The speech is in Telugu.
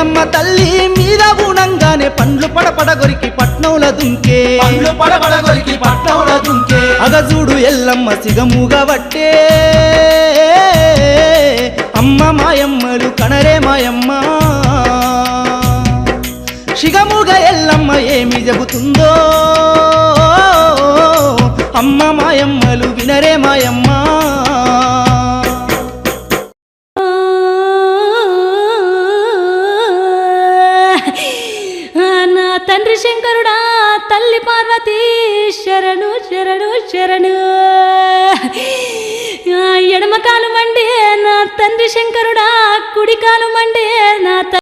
ఎల్లమ్మ తల్లి మీద ఊనంగానే పండ్లు పడపడ గొరికి పట్నంల దుంకే అగజూడు ఎల్లమ్మ సిగముగా వట్టే అమ్మ మాయమ్మలు కనరే మాయమ్మ సిగముగా ఎల్లమ్మ ఏమి చెబుతుందో అమ్మ మాయమ్మలు వినరే మాయమ్మ తండ్రి శంకరుడా తల్లి పార్వతీ శరణు శరణు శరణు ఎడమ కాలు మండే నా తండ్రి శంకరుడా కుడి కాలు మండే నా